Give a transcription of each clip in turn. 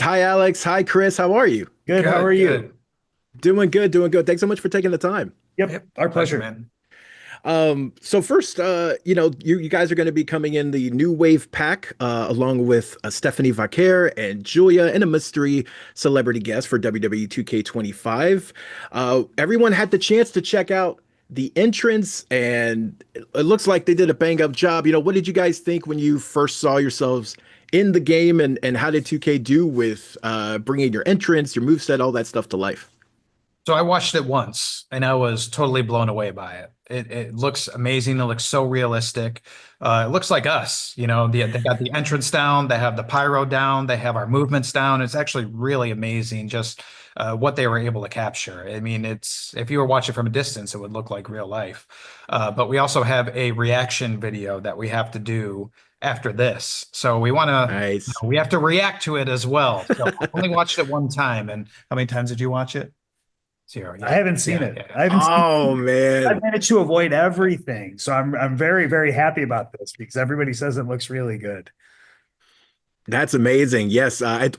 Hi, Alex. Hi, Chris. How are you? Good. How are Good, you? good. Doing good, doing good. Thanks so much for taking the time. Yep. Yep, Our pleasure, pleasure. man. So first, you guys are going to be coming in the New Wave pack, along with Stephanie Vaquer and Julia and a mystery celebrity guest for WWE 2k25. Everyone had the chance to check out the entrance, and it looks like they did a bang up job. What did you guys think when you first saw yourselves in the game, and how did 2K do with bringing your entrance, your moveset, all that stuff to life? So I watched it once and I was totally blown away by it. It looks amazing. It looks so realistic. It looks like us, they got the entrance down, they have the pyro down, they have our movements down. It's actually really amazing just what they were able to capture. I mean, it's if you were watching from a distance, it would look like real life. But we also have a reaction video that we have to do after this. So Nice. we have to react to it as well. So I only watched it one time. And how many times did you watch it? Zero. I Yeah. haven't seen Yeah. it. Yeah. I haven't seen Oh I've man. managed to avoid everything. So I'm very, very happy about this because everybody says it looks really good. That's amazing. Yes. I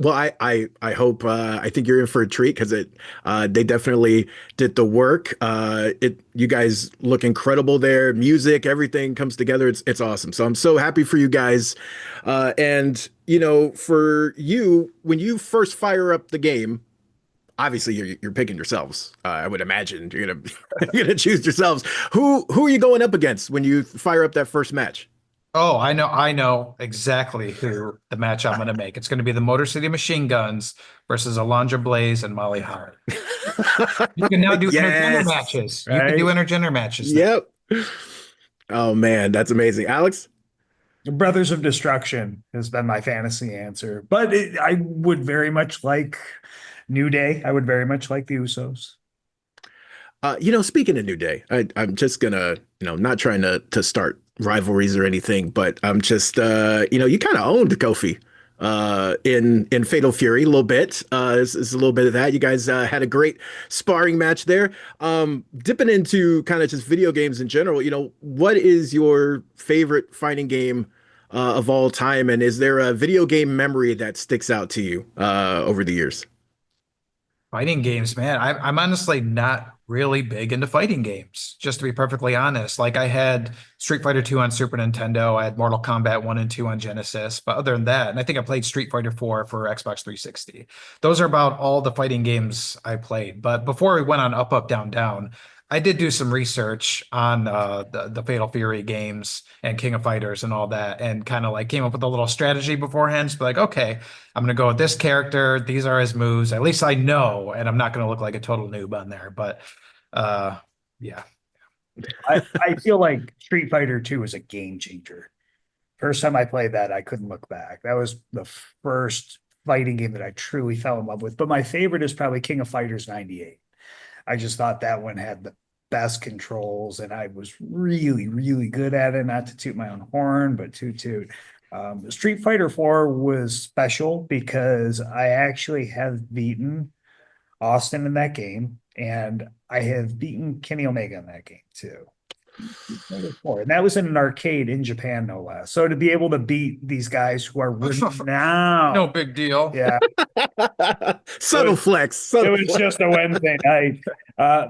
hope, I think you're in for a treat because they definitely did the work. You guys look incredible there. Music, everything comes together. It's awesome. So I'm so happy for you guys. And for you, when you first fire up the game, obviously you're picking yourselves. I would imagine you're gonna you're gonna choose yourselves. Who are you going up against when you fire up that first match? Oh, I know exactly who the match I'm going to make. It's going to be the Motor City Machine Guns versus Alondra Blaze and Molly Hart. You can now do intergender Yes. matches. You can do Right? intergender matches now. Yep. Oh man, that's amazing. Alex? Brothers of Destruction has been my fantasy answer, but I would very much like New Day. I would very much like the Usos. Speaking of New Day, I'm just gonna, not trying to start rivalries or anything, but I'm just, you kind of owned Kofi in Fatal Fury a little bit. Is a little bit of that. You guys had a great sparring match there. Dipping into kind of just video games in general, what is your favorite fighting game of all time, and is there a video game memory that sticks out to you over the years? Fighting games, man. I'm honestly not really big into fighting games, just to be perfectly honest. Like I had Street Fighter 2 on Super Nintendo, I had Mortal Kombat 1 and 2 on Genesis, but other than that, and I think I played Street Fighter 4 for Xbox 360. Those are about all the fighting games I played. But before we went on Up, Up, Down, Down, I did do some research on the Fatal Fury games and King of Fighters and all that, and kind of like came up with a little strategy beforehand. So like, okay, I'm going to go with this character. These are his moves. At least I know, and I'm not going to look like a total noob on there. But uh, yeah. I feel like Street Fighter 2 is a game changer. First time I played that, I couldn't look back. That was the first fighting game that I truly fell in love with. But my favorite is probably King of Fighters 98. I just thought that one had the best controls, and I was really, really good at it. Not to toot my own horn, but toot toot. Street Fighter 4 was special because I actually have beaten Austin in that game, and I have beaten Kenny Omega in that game too. And that was in an arcade in Japan, no less. So to be able to beat these guys who are No renowned, big deal. yeah, it Subtle was flex, it subtle was flex. just a Wednesday night.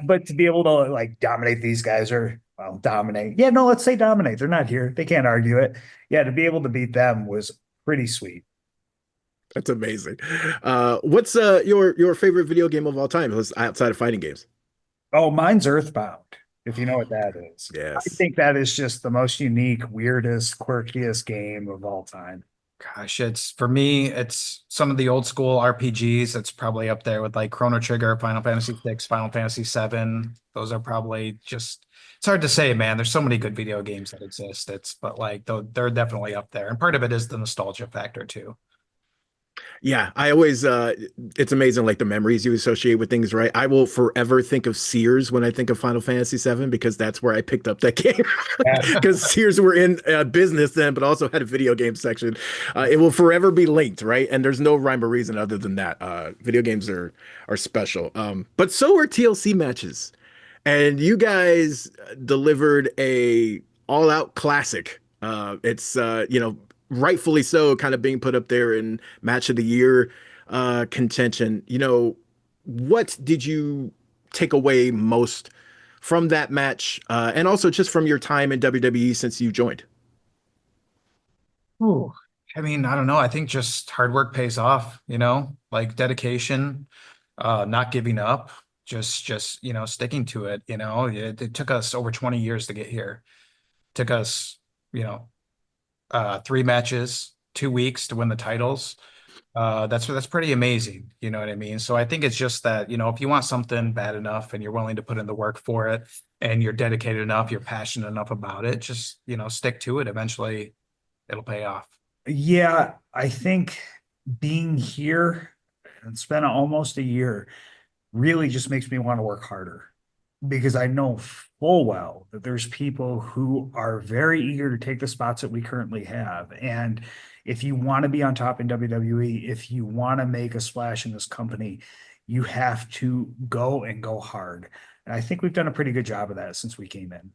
But to be able to like dominate these guys or well, dominate. Yeah, no, let's say dominate. They're not here. They can't argue it. Yeah, to be able to beat them was pretty sweet. That's amazing. What's your favorite video game of all time outside of fighting games? Oh, mine's Earthbound, if you know what that is. I Yes. think that is just the most unique, weirdest, quirkiest game of all time. Gosh, it's for me, it's some of the old school RPGs. It's probably up there with like Chrono Trigger, Final Fantasy 6, Final Fantasy 7. Those are probably just, it's hard to say, man. There's so many good video games that exist. But like, though, they're definitely up there. And part of it is the nostalgia factor too. Yeah, I always it's amazing like the memories you associate with things, right? I will forever think of Sears when I think of Final Fantasy VII because that's where I picked up that game. Yeah. Because Sears were in business then, but also had a video game section. It will forever be linked, right? And there's no rhyme or reason other than that. Video games are special. But so are TLC matches. And you guys delivered a all-out classic. It's rightfully so, kind of being put up there in match of the year. contention, what did you take away most from that match, and also just from your time in WWE since you joined? Ooh, I mean, I don't know. I think just hard work pays off, like dedication, not giving up, just, sticking to it, it took us over 20 years to get here. Took us, you know, 3 matches, 2 weeks to win the titles. That's pretty amazing. You know what I mean? So I think it's just that, if you want something bad enough and you're willing to put in the work for it and you're dedicated enough, you're passionate enough about it, just, stick to it. Eventually it'll pay off. Yeah, I think being here and it's been almost a year really just makes me want to work harder because I know full well that there's people who are very eager to take the spots that we currently have. And if you want to be on top in WWE, if you want to make a splash in this company, you have to go and go hard. And I think we've done a pretty good job of that since we came in.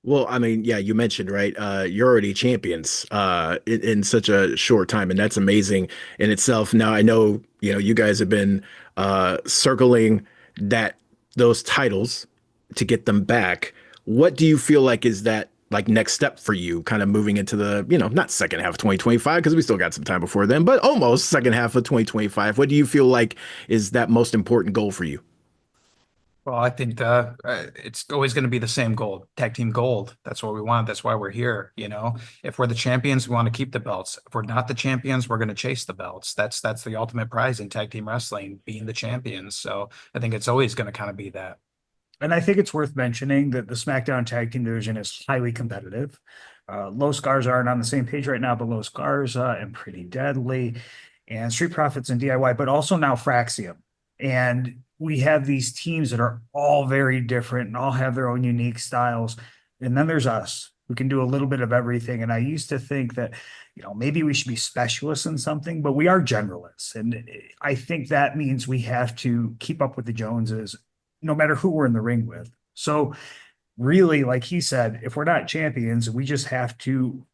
Well, I mean, yeah, you mentioned, right? You're already champions in such a short time, and that's amazing in itself. Now, I know, you guys have been circling that those titles to get them back. What do you feel like is that like next step for you, kind of moving into the, not second half of 2025, because we still got some time before then, but almost second half of 2025. What do you feel like is that most important goal for you? Well, I think it's always going to be the same goal, tag team gold. That's what we want. That's why we're here. If we're the champions, we want to keep the belts. If we're not the champions, we're going to chase the belts. That's the ultimate prize in tag team wrestling, being the champions. So I think it's always going to kind of be that. And I think it's worth mentioning that the SmackDown Tag Team division is highly competitive. Low Scars aren't on the same page right now, but Low Scars and Pretty Deadly and Street Profits and DIY, but also now Fraxium. And we have these teams that are all very different and all have their own unique styles. And then there's us who can do a little bit of everything. And I used to think that, maybe we should be specialists in something, but we are generalists. And I think that means we have to keep up with the Joneses no matter who we're in the ring with. So really, like he said, if we're not champions, we just have to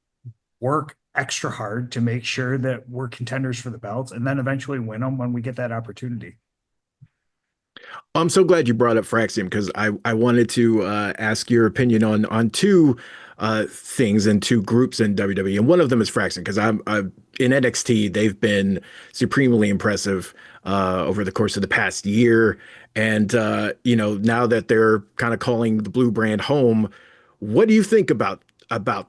work extra hard to make sure that we're contenders for the belts and then eventually win them when we get that opportunity. I'm so glad you brought up Fraxium because I wanted to ask your opinion on two things and two groups in WWE, and one of them is Fraxium because I'm in NXT. They've been supremely impressive over the course of the past year, and now that they're kind of calling the Blue brand home, what do you think about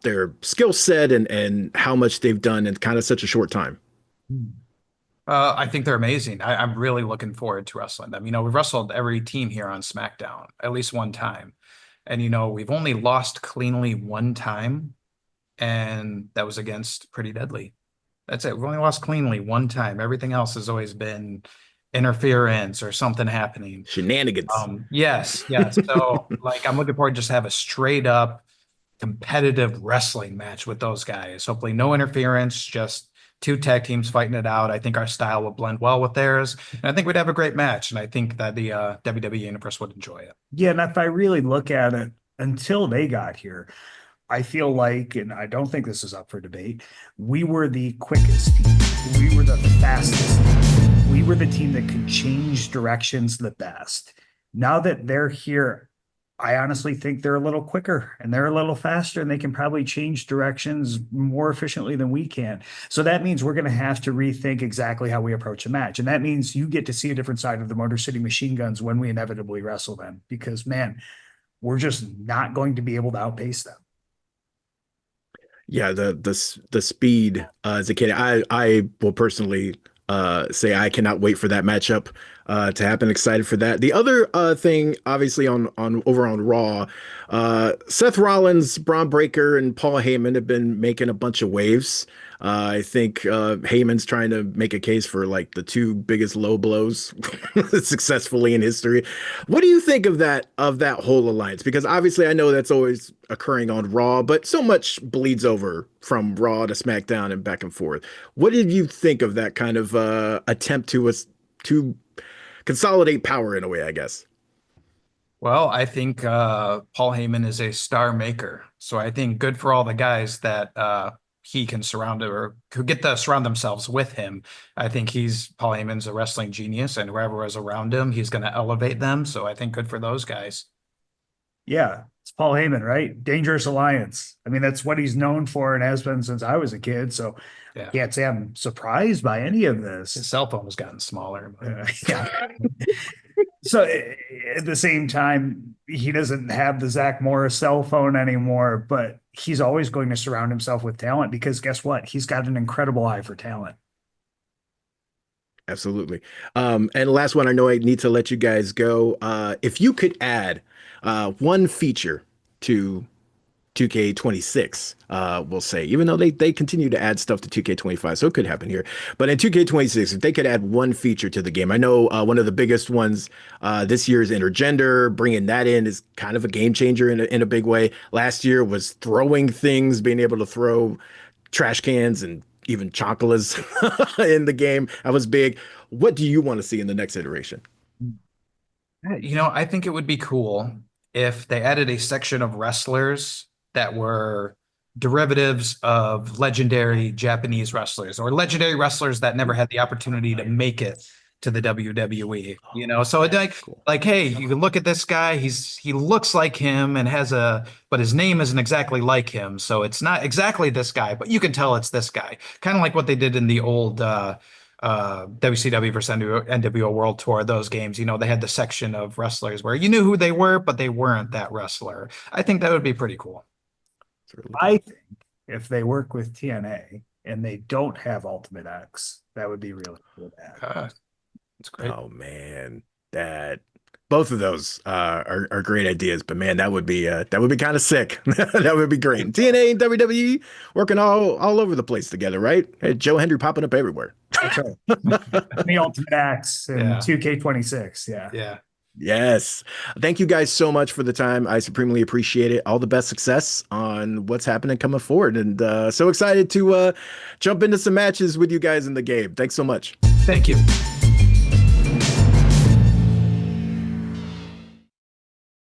their skill set and how much they've done in kind of such a short time? I think they're amazing. I'm really looking forward to wrestling them. We've wrestled every team here on SmackDown at least one time. And, we've only lost cleanly one time, and that was against Pretty Deadly. That's it. We've only lost cleanly one time. Everything else has always been interference or something happening. Shenanigans. Yes, yes. So, like, I'm looking forward to just have a straight up competitive wrestling match with those guys. Hopefully, no interference, just two tag teams fighting it out. I think our style will blend well with theirs. And I think we'd have a great match. And I think that the WWE Universe would enjoy it. Yeah, and if I really look at it, until they got here, I feel like, and I don't think this is up for debate, we were the quickest team. We were the fastest team. We were the team that could change directions the best. Now that they're here, I honestly think they're a little quicker and they're a little faster and they can probably change directions more efficiently than we can. So that means we're going to have to rethink exactly how we approach a match. And that means you get to see a different side of the Motor City Machine Guns when we inevitably wrestle them because, man, we're just not going to be able to outpace them. Yeah, the speed as a kid, I will personally say I cannot wait for that matchup to happen. Excited for that. The other thing, obviously on over on Raw, Seth Rollins, Braun Breaker, and Paul Heyman have been making a bunch of waves. I think Heyman's trying to make a case for like the two biggest low blows successfully in history. What do you think of that whole alliance? Because obviously I know that's always occurring on Raw, but so much bleeds over from Raw to SmackDown and back and forth. What did you think of that kind of attempt to consolidate power in a way, I guess? Well, I think Paul Heyman is a star maker. So I think good for all the guys that he can surround or could get to surround themselves with him. I think Paul Heyman's a wrestling genius, and whoever is around him, he's going to elevate them. So I think good for those guys. Yeah, it's Paul Heyman, right? Dangerous Alliance. I mean, that's what he's known for and has been since I was a kid. So Yeah. can't say I'm surprised by any of this. His cell phone has gotten smaller. Yeah. So at the same time, he doesn't have the Zach Morris cell phone anymore, but he's always going to surround himself with talent because guess what? He's got an incredible eye for talent. Absolutely. And the last one, I know I need to let you guys go. If you could add one feature to 2K26, we'll say, even though they continue to add stuff to 2K25, so it could happen here. But in 2K26, if they could add one feature to the game, I know one of the biggest ones this year is intergender. Bringing that in is kind of a game changer in a big way. Last year was throwing things, being able to throw trash cans and even chocolates in the game. That was big. What do you want to see in the next iteration? I think it would be cool if they added a section of wrestlers that were derivatives of legendary Japanese wrestlers or legendary wrestlers that never had the opportunity to make it to the WWE, so it like, hey, you can look at this guy, he looks like him and but his name isn't exactly like him. So it's not exactly this guy, but you can tell it's this guy. Kind of like what they did in the old WCW versus NWO World Tour, those games, they had the section of wrestlers where you knew who they were, but they weren't that wrestler. I think that would be pretty cool. I think if they work with TNA and they don't have Ultimate X, that would be really cool. That's great. Oh man, both of those are great ideas, but man, that would be kind of sick. That would be great. TNA and WWE working all over the place together, right? Hey, Joe Hendry popping up everywhere. That's right. The Ultimate X and 2K26. Yeah. Yeah. Yes. Thank you guys so much for the time. I supremely appreciate it. All the best success on what's happening coming forward. And so excited to jump into some matches with you guys in the game. Thanks so much. Thank you.